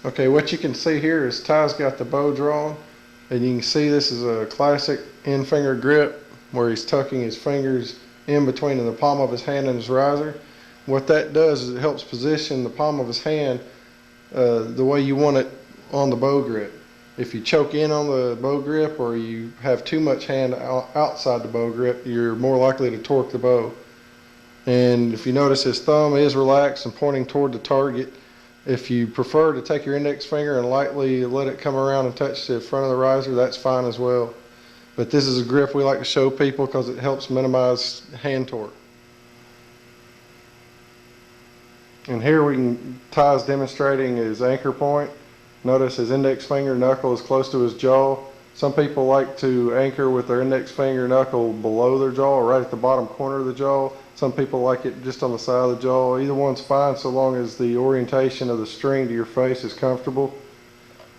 Okay, what you can see here is Ty's got the bow drawn, and you can see this is a classic in-finger grip where he's tucking his fingers in between the palm of his hand and his riser. What that does is it helps position the palm of his hand the way you want it on the bow grip. If you choke in on the bow grip or you have too much hand outside the bow grip, you're more likely to torque the bow. And if you notice, his thumb is relaxed and pointing toward the target. If you prefer to take your index finger and lightly let it come around and touch the front of the riser, that's fine as well. But this is a grip we like to show people because it helps minimize hand torque. And here Ty's demonstrating his anchor point. Notice his index finger knuckle is close to his jaw. Some people like to anchor with their index finger knuckle below their jaw or right at the bottom corner of the jaw. Some people like it just on the side of the jaw. Either one's fine so long as the orientation of the string to your face is comfortable.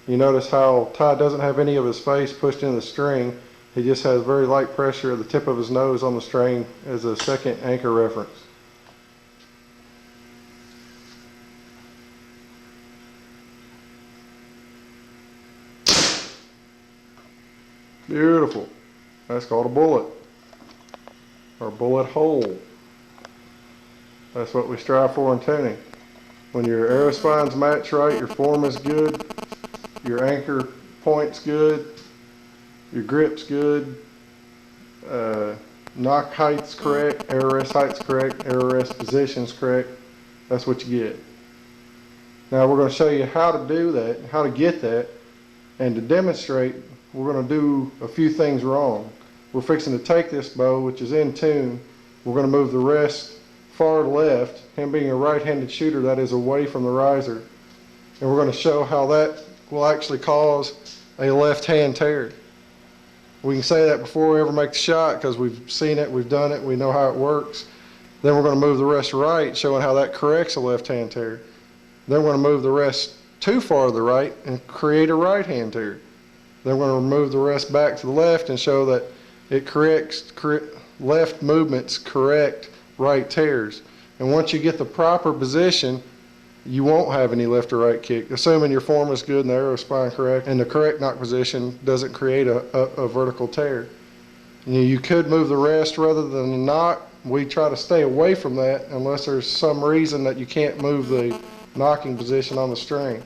You notice how Ty doesn't have any of his face pushed in the string. He just has very light pressure at the tip of his nose on the string as a second anchor reference. Beautiful. That's called a bullet, or bullet hole. That's what we strive for in tuning. When your arrow spines match right, your form is good, your anchor point's good, your grip's good, knock height's correct, arrow rest height's correct, arrow rest position's correct. That's what you get. Now we're going to show you how to do that, how to get that, and to demonstrate, we're going to do a few things wrong. We're fixing to take this bow, which is in tune. We're going to move the rest far left. Him being a right-handed shooter, that is away from the riser. And we're going to show how that will actually cause a left-hand tear. We can say that before we ever make the shot because we've seen it, we've done it, we know how it works. Then we're going to move the rest right, showing how that corrects a left-hand tear. Then we're going to move the rest too far to the right and create a right-hand tear. Then we're going to move the rest back to the left and show that it corrects left movements correct right tears. And once you get the proper position, you won't have any left or right kick, assuming your form is good and the arrow spine correct and the correct knock position doesn't create a vertical tear. You could move the rest rather than the knock. We try to stay away from that unless there's some reason that you can't move the knocking position on the string.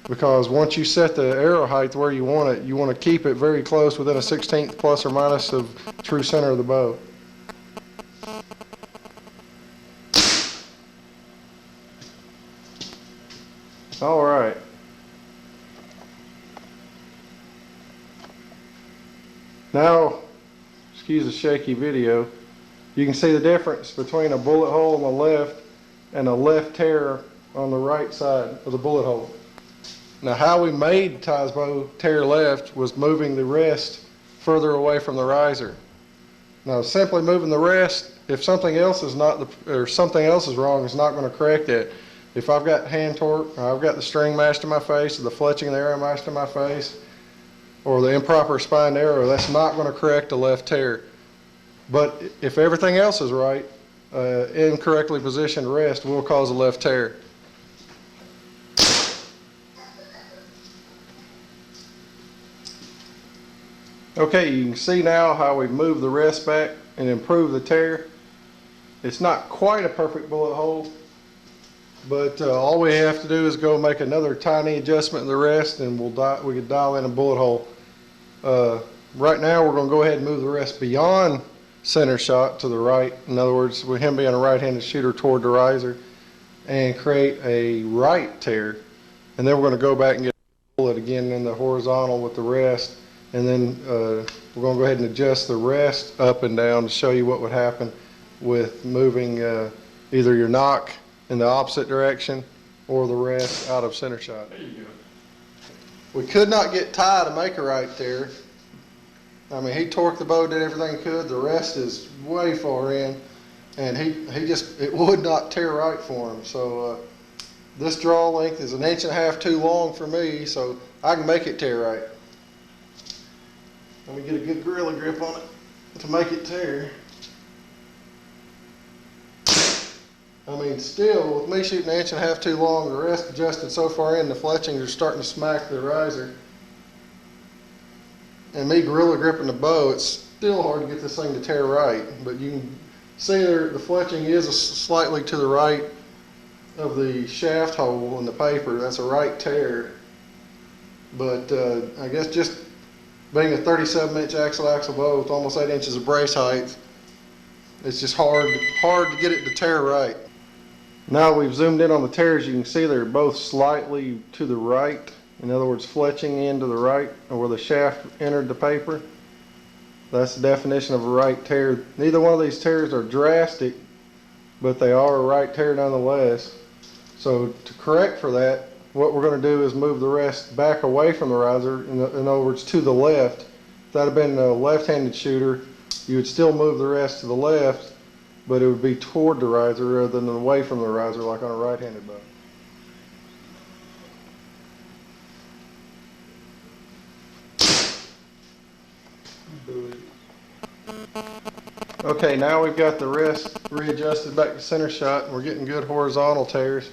Because once you set the arrow height where you want it, you want to keep it very close within a 1/16 plus or minus of true center of the bow. All right. Now, excuse the shaky video, you can see the difference between a bullet hole on the left and a left tear on the right side of the bullet hole. Now, how we made Ty's bow tear left was moving the rest further away from the riser. Now, simply moving the rest, if something else is something else is wrong, it's not going to correct it. If I've got hand torque, or I've got the string mashed in my face, or the fletching of the arrow mashed in my face, or the improper spined arrow, that's not going to correct a left tear. But if everything else is right, incorrectly positioned rest will cause a left tear. Okay, you can see now how we've moved the rest back and improved the tear. It's not quite a perfect bullet hole, but all we have to do is go make another tiny adjustment in the rest and we can dial in a bullet hole. Right now we're going to go ahead and move the rest beyond center shot to the right. In other words, with him being a right-handed shooter toward the riser, and create a right tear. And then we're going to go back and get a bullet again in the horizontal with the rest. And then we're going to go ahead and adjust the rest up and down to show you what would happen with moving either your knock in the opposite direction or the rest out of center shot. There you go. We could not get Ty to make a right tear. I mean, he torqued the bow, did everything he could. The rest is way far in, and it would not tear right for him. So this draw length is 1.5 inches too long for me, so I can make it tear right. Let me get a good gorilla grip on it to make it tear. I mean, still, with me shooting 1.5 inches too long, the rest adjusted so far in, the fletchings are starting to smack the riser. And me gorilla gripping the bow, it's still hard to get this thing to tear right. But you can see there, the fletching is slightly to the right of the shaft hole in the paper. That's a right tear. But I guess just being a 37-inch axle bow with almost 8 inches of brace height, it's just hard to get it to tear right. Now we've zoomed in on the tears, you can see they're both slightly to the right. In other words, fletching in to the right of where the shaft entered the paper. That's the definition of a right tear. Neither one of these tears are drastic, but they are a right tear nonetheless. So to correct for that, what we're going to do is move the rest back away from the riser, in other words, to the left. If that had been a left-handed shooter, you would still move the rest to the left, but it would be toward the riser rather than away from the riser like on a right-handed bow. Okay, now we've got the rest readjusted back to center shot and we're getting good horizontal tears.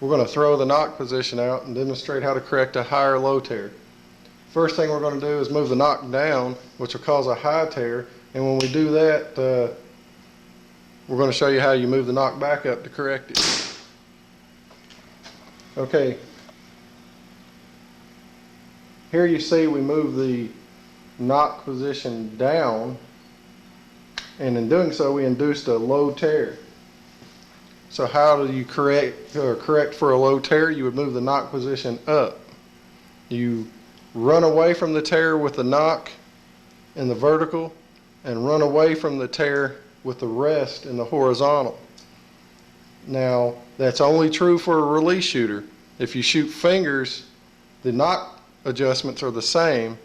We're going to throw the knock position out and demonstrate how to correct a high or low tear. First thing we're going to do is move the knock down, which will cause a high tear, and when we do that, we're going to show you how you move the knock back up to correct it. Okay, here you see we move the knock position down, and in doing so we induced a low tear. So how do you correct for a low tear? You would move the knock position up. You run away from the tear with the knock in the vertical and run away from the tear with the rest in the horizontal. Now that's only true for a release shooter. If you shoot fingers, the knock adjustments are the same,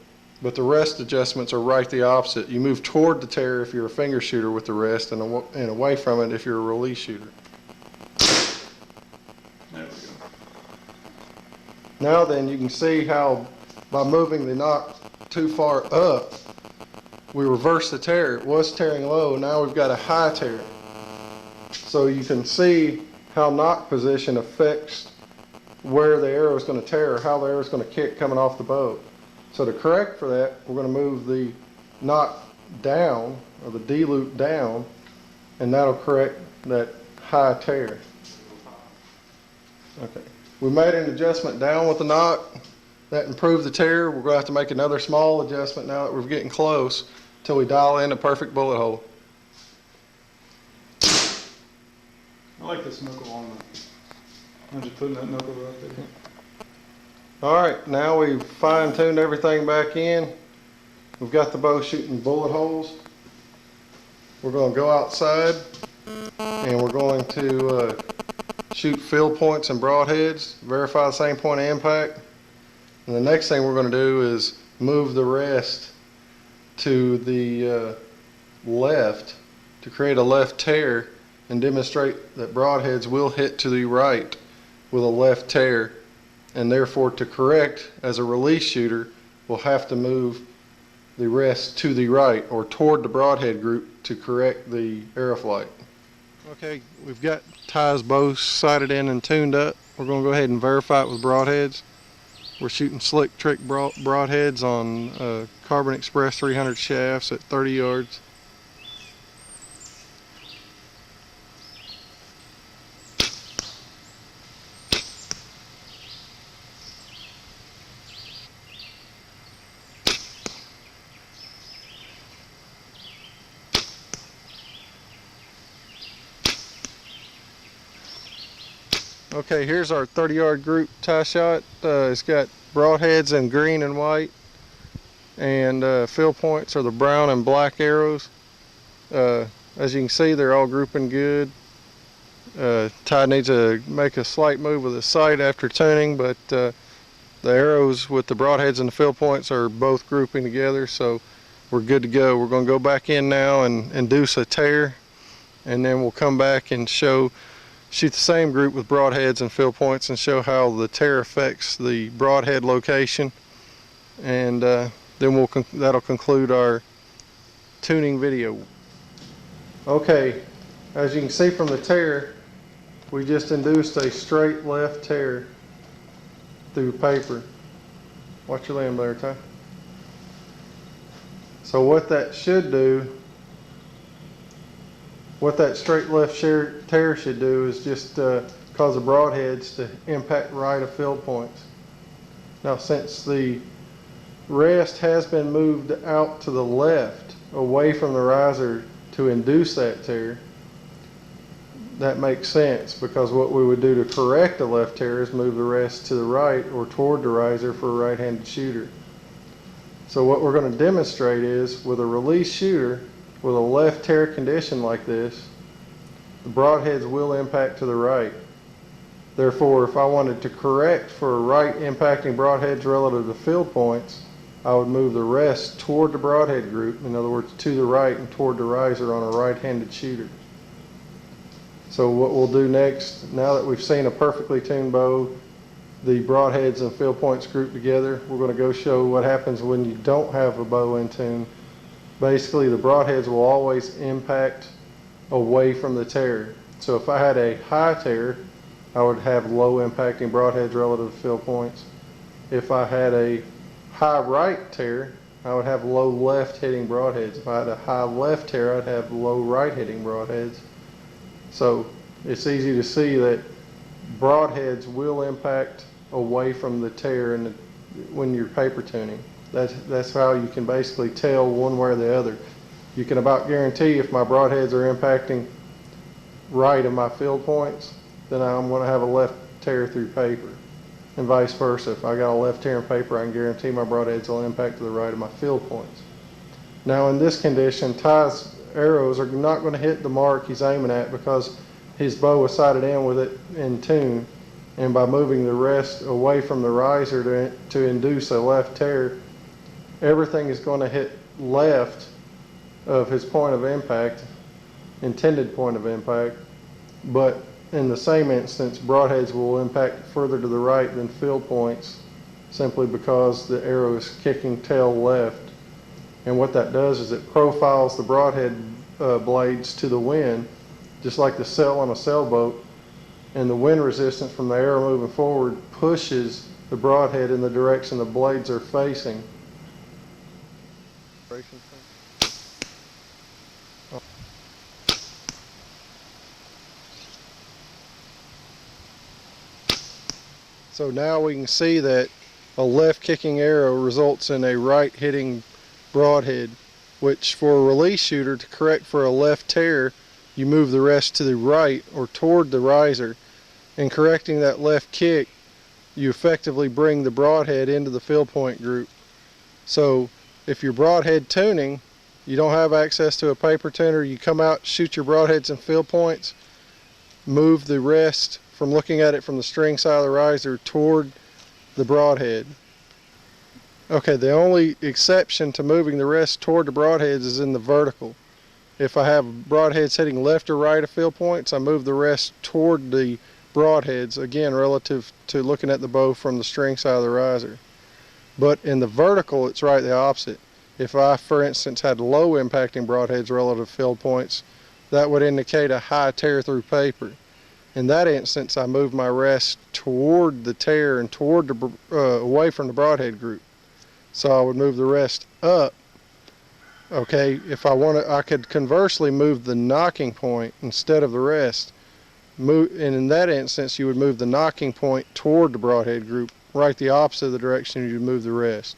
but the rest adjustments are right the opposite. You move toward the tear if you're a finger shooter with the rest, and away from it if you're a release shooter. There we go. Now then, you can see how by moving the knock too far up, we reverse the tear. It was tearing low, now we've got a high tear. So you can see how knock position affects where the arrow is going to tear, or how the arrow is going to kick coming off the bow. So to correct for that, we're going to move the knock down, or the D-loop down, and that'll correct that high tear. Okay, we made an adjustment down with the knock. That improved the tear. We're going to have to make another small adjustment now that we're getting close until we dial in a perfect bullet hole. I like this knuckle on that. I'm just putting that knuckle right there. Alright, now we've fine-tuned everything back in. We've got the bow shooting bullet holes. We're going to go outside and we're going to shoot field points and broadheads, verify the same point of impact. And the next thing we're going to do is move the rest to the left to create a left tear and demonstrate that broadheads will hit to the right with a left tear, and therefore to correct as a release shooter we'll have to move the rest to the right or toward the broadhead group to correct the arrow flight. Okay, we've got ties both sighted in and tuned up. We're going to go ahead and verify it with broadheads. We're shooting slick trick broadheads on Carbon Express 300 shafts at 30 yards. Okay, here's our 30-yard group tie shot. It's got broadheads in green and white, and field points are the brown and black arrows. As you can see, they're all grouping good. Ty needs to make a slight move with his sight after tuning, but the arrows with the broadheads and the field points are both grouping together, so we're good to go. We're going to go back in now and induce a tear, and then we'll come back and shoot the same group with broadheads and field points and show how the tear affects the broadhead location, and then that'll conclude our tuning video. Okay, as you can see from the tear, we just induced a straight left tear through paper. Watch your limb there, Ty. So what that should do, what that straight left tear should do is just cause the broadheads to impact right of field points. Now since the rest has been moved out to the left, away from the riser to induce that tear, that makes sense, because what we would do to correct a left tear is move the rest to the right or toward the riser for a right-handed shooter. So what we're going to demonstrate is, with a release shooter with a left tear condition like this, the broadheads will impact to the right. Therefore, if I wanted to correct for right impacting broadheads relative to field points, I would move the rest toward the broadhead group, in other words to the right and toward the riser on a right-handed shooter. So what we'll do next, now that we've seen a perfectly tuned bow, the broadheads and field points grouped together, we're going to go show what happens when you don't have a bow in tune. Basically, the broadheads will always impact away from the tear. So if I had a high tear, I would have low impacting broadheads relative to field points. If I had a high right tear, I would have low left hitting broadheads. If I had a high left tear, I'd have low right hitting broadheads. So it's easy to see that broadheads will impact away from the tear when you're paper tuning. That's how you can basically tell one way or the other. You can about guarantee if my broadheads are impacting right of my field points, then I'm going to have a left tear through paper. And vice versa. If I got a left tear in paper, I can guarantee my broadheads will impact to the right of my field points. Now in this condition, Ty's arrows are not going to hit the mark he's aiming at, because his bow was sighted in with it in tune, and by moving the rest away from the riser to induce a left tear, everything is going to hit left of his point of impact, intended point of impact, but in the same instance, broadheads will impact further to the right than field points, simply because the arrow is kicking tail left. And what that does is it profiles the broadhead blades to the wind, just like the sail on a sailboat, and the wind resistance from the arrow moving forward pushes the broadhead in the direction the blades are facing. So now we can see that a left kicking arrow results in a right hitting broadhead, which for a release shooter, to correct for a left tear, you move the rest to the right or toward the riser. In correcting that left kick, you effectively bring the broadhead into the field point group. So if you're broadhead tuning, you don't have access to a paper tuner, you come out, shoot your broadheads and field points, move the rest from looking at it from the string side of the riser toward the broadhead. Okay, the only exception to moving the rest toward the broadheads is in the vertical. If I have broadheads hitting left or right of field points, I move the rest toward the broadheads, again relative to looking at the bow from the string side of the riser. But in the vertical, it's right the opposite. If I, for instance, had low impacting broadheads relative to field points, that would indicate a high tear through paper. In that instance, I move my rest toward the tear and toward the away from the broadhead group. So I would move the rest up. Okay, if I want to, I could conversely move the knocking point instead of the rest. And in that instance, you would move the knocking point toward the broadhead group, right the opposite of the direction you move the rest.